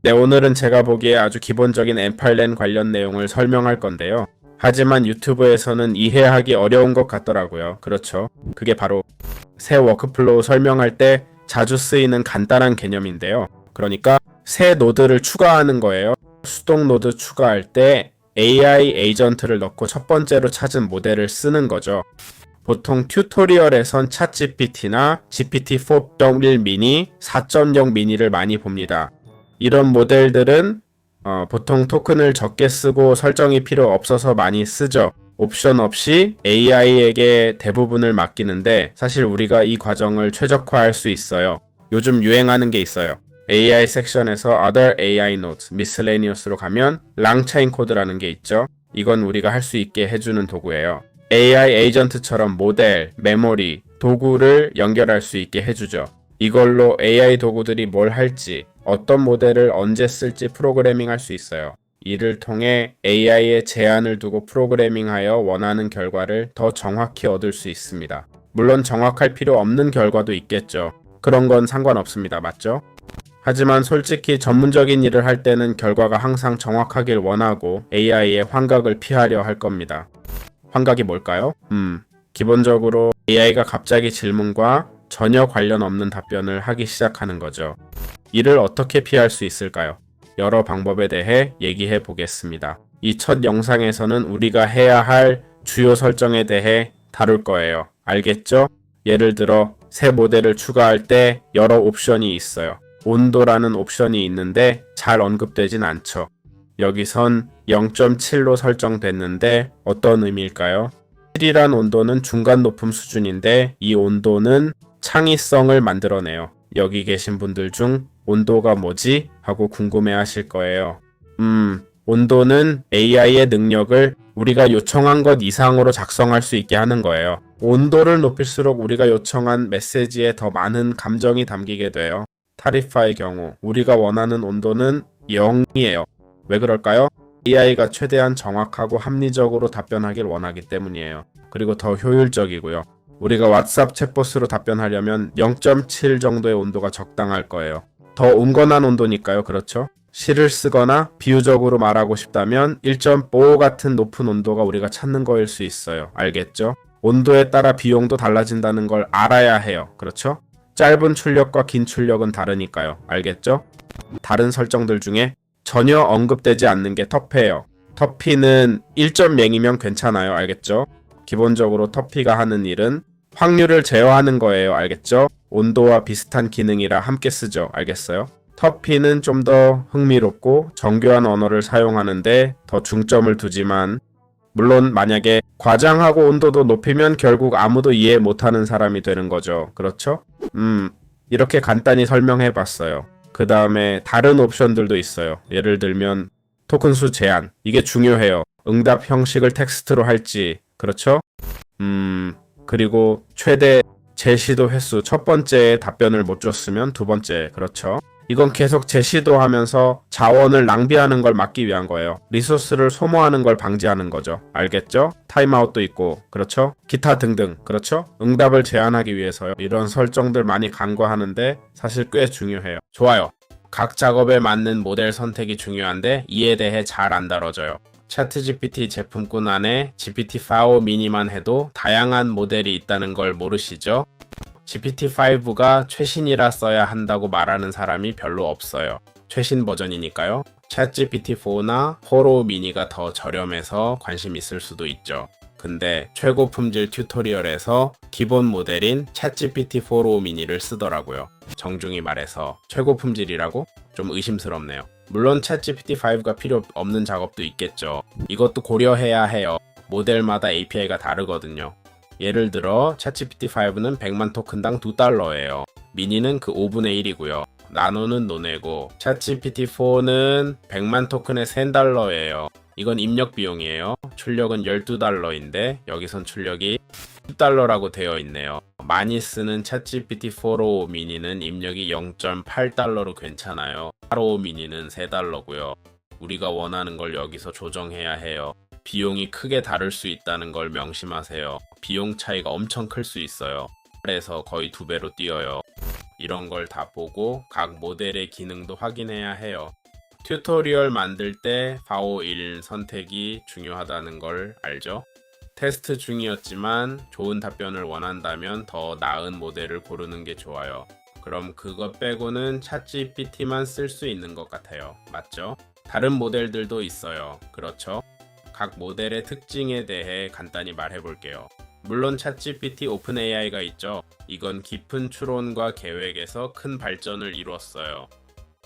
네, 오늘은 제가 보기에 아주 기본적인 엠팔렌 관련 내용을 설명할 건데요. 하지만 유튜브에서는 이해하기 어려운 것 같더라고요. 그렇죠. 그게 바로 새 워크플로우 설명할 때 자주 쓰이는 간단한 개념인데요. 그러니까 새 노드를 추가하는 거예요. 수동 노드 추가할 때 AI 에이전트를 넣고 첫 번째로 찾은 모델을 쓰는 거죠. 보통 튜토리얼에선 챗GPT나 GPT-4.1 미니, 4.0 미니를 많이 봅니다. 이런 모델들은 보통 토큰을 적게 쓰고 설정이 필요 없어서 많이 쓰죠. 옵션 없이 AI에게 대부분을 맡기는데 사실 우리가 이 과정을 최적화할 수 있어요. 요즘 유행하는 게 있어요. AI 섹션에서 Other AI Nodes, Miscellaneous로 가면 랑차인 코드라는 게 있죠. 이건 우리가 할 수 있게 해주는 도구예요. AI 에이전트처럼 모델, 메모리, 도구를 연결할 수 있게 해주죠. 이걸로 AI 도구들이 뭘 할지, 어떤 모델을 언제 쓸지 프로그래밍 할 수 있어요. 이를 통해 AI에 제한을 두고 프로그래밍하여 원하는 결과를 더 정확히 얻을 수 있습니다. 물론 정확할 필요 없는 결과도 있겠죠. 그런 건 상관없습니다. 맞죠? 하지만 솔직히 전문적인 일을 할 때는 결과가 항상 정확하길 원하고 AI의 환각을 피하려 할 겁니다. 환각이 뭘까요? 기본적으로 AI가 갑자기 질문과 전혀 관련 없는 답변을 하기 시작하는 거죠. 이를 어떻게 피할 수 있을까요? 여러 방법에 대해 얘기해 보겠습니다. 이 첫 영상에서는 우리가 해야 할 주요 설정에 대해 다룰 거예요. 알겠죠? 예를 들어 새 모델을 추가할 때 여러 옵션이 있어요. 온도라는 옵션이 있는데 잘 언급되진 않죠. 여기선 0.7로 설정됐는데 어떤 의미일까요? 7이란 온도는 중간 높음 수준인데 이 온도는 창의성을 만들어내요. 여기 계신 분들 중 온도가 뭐지? 하고 궁금해 하실 거예요. 온도는 AI의 능력을 우리가 요청한 것 이상으로 작성할 수 있게 하는 거예요. 온도를 높일수록 우리가 요청한 메시지에 더 많은 감정이 담기게 돼요. 타리파의 경우 우리가 원하는 온도는 0이에요. 왜 그럴까요? AI가 최대한 정확하고 합리적으로 답변하길 원하기 때문이에요. 그리고 더 효율적이고요. 우리가 왓츠앱 챗봇으로 답변하려면 0.7 정도의 온도가 적당할 거예요. 더 온건한 온도니까요. 그렇죠? 시를 쓰거나 비유적으로 말하고 싶다면 1.5 같은 높은 온도가 우리가 찾는 거일 수 있어요. 알겠죠? 온도에 따라 비용도 달라진다는 걸 알아야 해요. 그렇죠? 짧은 출력과 긴 출력은 다르니까요. 알겠죠? 다른 설정들 중에 전혀 언급되지 않는 게 터프예요. 터피는 1.0이면 괜찮아요. 알겠죠? 기본적으로 터피가 하는 일은 확률을 제어하는 거예요. 알겠죠? 온도와 비슷한 기능이라 함께 쓰죠. 알겠어요? 터피는 좀 더 흥미롭고 정교한 언어를 사용하는데 더 중점을 두지만 물론 만약에 과장하고 온도도 높이면 결국 아무도 이해 못하는 사람이 되는 거죠. 그렇죠? 이렇게 간단히 설명해 봤어요. 그 다음에 다른 옵션들도 있어요. 예를 들면 토큰 수 제한. 이게 중요해요. 응답 형식을 텍스트로 할지. 그렇죠? 그리고 최대 재시도 횟수. 첫 번째에 답변을 못 줬으면 두 번째. 그렇죠? 이건 계속 재시도하면서 자원을 낭비하는 걸 막기 위한 거예요. 리소스를 소모하는 걸 방지하는 거죠. 알겠죠? 타임아웃도 있고, 그렇죠? 기타 등등, 그렇죠? 응답을 제한하기 위해서요. 이런 설정들 많이 간과하는데 사실 꽤 중요해요. 좋아요. 각 작업에 맞는 모델 선택이 중요한데 이에 대해 잘 안 다뤄져요. 챗GPT 제품군 안에 GPT-4 미니만 해도 다양한 모델이 있다는 걸 모르시죠? GPT-5가 최신이라 써야 한다고 말하는 사람이 별로 없어요. 최신 버전이니까요. 챗GPT-4나 4로 미니가 더 저렴해서 관심 있을 수도 있죠. 근데 최고 품질 튜토리얼에서 기본 모델인 챗GPT-4로 미니를 쓰더라고요. 정중히 말해서 최고 품질이라고? 좀 의심스럽네요. 물론 챗GPT-5가 필요 없는 작업도 있겠죠. 이것도 고려해야 해요. 모델마다 API가 다르거든요. 예를 들어 챗GPT-5는 100만 토큰당 $2예요. 미니는 그 5분의 1이고요. 나노는 논외고 챗GPT-4는 100만 토큰에 $3예요. 이건 입력 비용이에요. 출력은 $12인데 여기선 출력이 $10라고 되어 있네요. 많이 쓰는 챗GPT-4로 미니는 입력이 $0.8로 괜찮아요. 8로 미니는 $3고요. 우리가 원하는 걸 여기서 조정해야 해요. 비용이 크게 다를 수 있다는 걸 명심하세요. 비용 차이가 엄청 클 수 있어요. 그래서 거의 2배로 뛰어요. 이런 걸 다 보고 각 모델의 기능도 확인해야 해요. 튜토리얼 만들 때 바오 1 선택이 중요하다는 걸 알죠? 테스트 중이었지만 좋은 답변을 원한다면 더 나은 모델을 고르는 게 좋아요. 그럼 그것 빼고는 챗GPT만 쓸 수 있는 것 같아요. 맞죠? 다른 모델들도 있어요. 그렇죠? 각 모델의 특징에 대해 간단히 말해 볼게요. 물론 챗GPT 오픈AI가 있죠. 이건 깊은 추론과 계획에서 큰 발전을 이루었어요.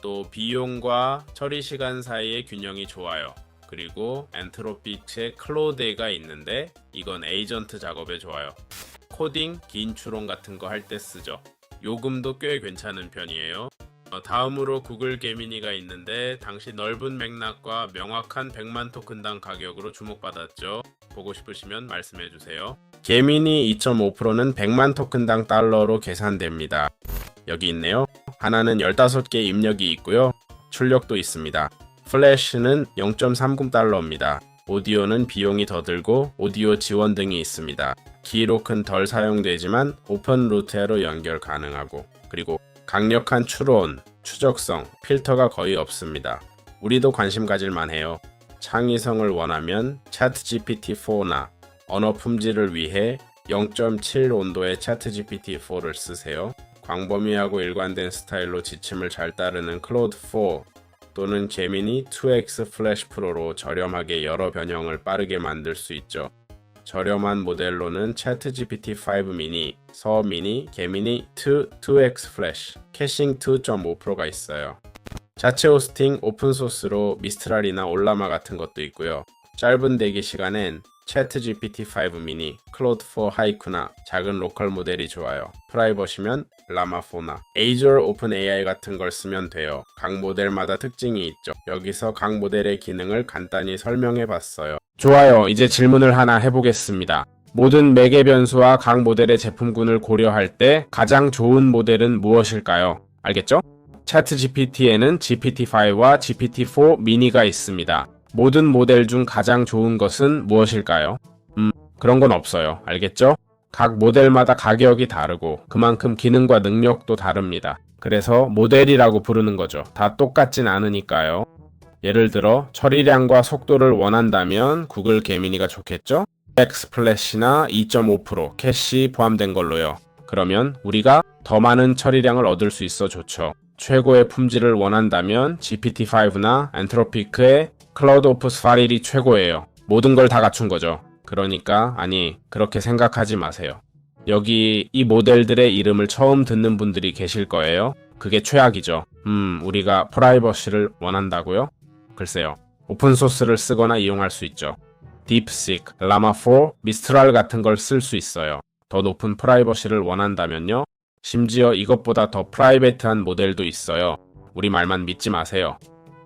또 비용과 처리 시간 사이의 균형이 좋아요. 그리고 엔트로픽스의 클로드가 있는데 이건 에이전트 작업에 좋아요. 코딩, 긴 추론 같은 거 할 때 쓰죠. 요금도 꽤 괜찮은 편이에요. 다음으로 구글 게미니가 있는데 당시 넓은 맥락과 명확한 100만 토큰당 가격으로 주목받았죠. 보고 싶으시면 말씀해주세요. 게미니 2.5%는 100만 토큰당 달러로 계산됩니다. 여기 있네요. 하나는 15개 입력이 있고요. 출력도 있습니다. 플래시는 0.30달러입니다. 오디오는 비용이 더 들고 오디오 지원 등이 있습니다. 기록은 덜 사용되지만 오픈 루테로 연결 가능하고, 그리고 강력한 추론, 추적성, 필터가 거의 없습니다. 우리도 관심 가질만 해요. 창의성을 원하면 챗GPT-4나 언어 품질을 위해 0.7 온도의 챗GPT-4를 쓰세요. 광범위하고 일관된 스타일로 지침을 잘 따르는 클로드4 또는 제미니 2X 플래시 프로로 저렴하게 여러 변형을 빠르게 만들 수 있죠. 저렴한 모델로는 챗GPT-5 미니, 서 미니, 게미니 2X 플래시, 캐싱 2.5%가 있어요. 자체 호스팅 오픈소스로 미스트랄이나 올라마 같은 것도 있고요. 짧은 대기 시간엔 챗GPT-5 미니, 클로드4 하이쿠나 작은 로컬 모델이 좋아요. 프라이버시면 라마4나 Azure 오픈AI 같은 걸 쓰면 돼요. 각 모델마다 특징이 있죠. 여기서 각 모델의 기능을 간단히 설명해 봤어요. 좋아요. 이제 질문을 하나 해보겠습니다. 모든 매개 변수와 각 모델의 제품군을 고려할 때 가장 좋은 모델은 무엇일까요? 알겠죠? 챗GPT에는 GPT-5와 GPT-4 미니가 있습니다. 모든 모델 중 가장 좋은 것은 무엇일까요? 그런 건 없어요. 알겠죠? 각 모델마다 가격이 다르고 그만큼 기능과 능력도 다릅니다. 그래서 모델이라고 부르는 거죠. 다 똑같진 않으니까요. 예를 들어 처리량과 속도를 원한다면 구글 게미니가 좋겠죠? 엑스플래시나 2.5% 캐시 포함된 걸로요. 그러면 우리가 더 많은 처리량을 얻을 수 있어 좋죠. 최고의 품질을 원한다면 GPT-5나 엔트로피크의 클라우드 오프 스파릴이 최고예요. 모든 걸 다 갖춘 거죠. 그러니까 그렇게 생각하지 마세요. 여기 이 모델들의 이름을 처음 듣는 분들이 계실 거예요. 그게 최악이죠. 우리가 프라이버시를 원한다고요? 글쎄요. 오픈소스를 쓰거나 이용할 수 있죠. 딥시크, 라마4, 미스트랄 같은 걸 쓸 수 있어요. 더 높은 프라이버시를 원한다면요. 심지어 이것보다 더 프라이베트한 모델도 있어요. 우리 말만 믿지 마세요.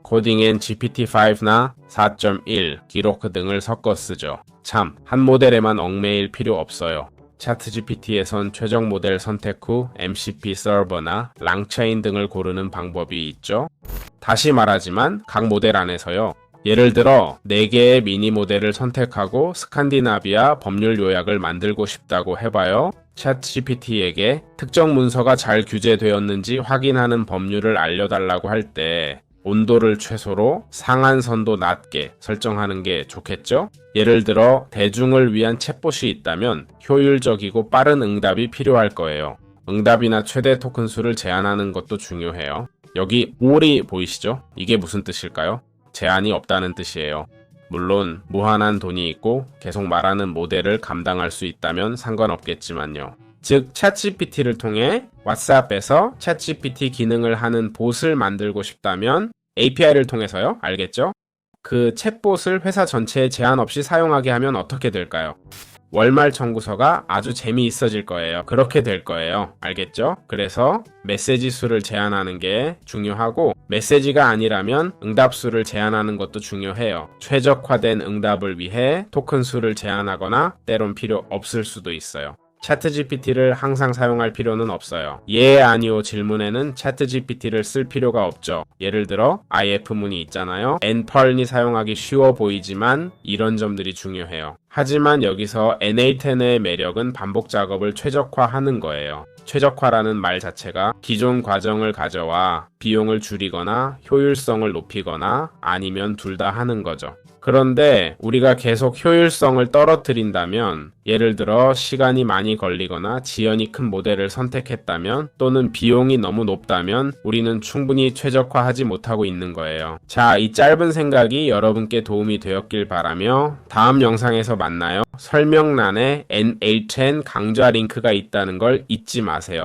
코딩엔 GPT-5나 4.1, 기록 등을 섞어 쓰죠. 참, 한 모델에만 얽매일 필요 없어요. 챗GPT에선 최종 모델 선택 후 MCP 서버나 랑체인 등을 고르는 방법이 있죠. 다시 말하지만 각 모델 안에서요. 예를 들어 4개의 미니 모델을 선택하고 스칸디나비아 법률 요약을 만들고 싶다고 해봐요. 챗GPT에게 특정 문서가 잘 규제되었는지 확인하는 법률을 알려달라고 할 때 온도를 최소로 상한선도 낮게 설정하는 게 좋겠죠? 예를 들어 대중을 위한 챗봇이 있다면 효율적이고 빠른 응답이 필요할 거예요. 응답이나 최대 토큰 수를 제한하는 것도 중요해요. 여기 all이 보이시죠? 이게 무슨 뜻일까요? 제한이 없다는 뜻이에요. 물론 무한한 돈이 있고 계속 말하는 모델을 감당할 수 있다면 상관없겠지만요. 즉 챗GPT를 통해 왓츠앱에서 챗GPT 기능을 하는 봇을 만들고 싶다면 API를 통해서요. 알겠죠? 그 챗봇을 회사 전체에 제한 없이 사용하게 하면 어떻게 될까요? 월말 청구서가 아주 재미있어질 거예요. 그렇게 될 거예요. 알겠죠? 그래서 메시지 수를 제한하는 게 중요하고 메시지가 아니라면 응답 수를 제한하는 것도 중요해요. 최적화된 응답을 위해 토큰 수를 제한하거나 때론 필요 없을 수도 있어요. 챗GPT를 항상 사용할 필요는 없어요. 예, 아니요 질문에는 챗GPT를 쓸 필요가 없죠. 예를 들어 IF 문이 있잖아요. 엔펄이 사용하기 쉬워 보이지만 이런 점들이 중요해요. 하지만 여기서 N8N의 매력은 반복 작업을 최적화하는 거예요. 최적화라는 말 자체가 기존 과정을 가져와 비용을 줄이거나 효율성을 높이거나 아니면 둘 다 하는 거죠. 그런데 우리가 계속 효율성을 떨어뜨린다면, 예를 들어 시간이 많이 걸리거나 지연이 큰 모델을 선택했다면 또는 비용이 너무 높다면 우리는 충분히 최적화하지 못하고 있는 거예요. 자, 이 짧은 생각이 여러분께 도움이 되었길 바라며 다음 영상에서 만나요. 설명란에 N8N 강좌 링크가 있다는 걸 잊지 마세요.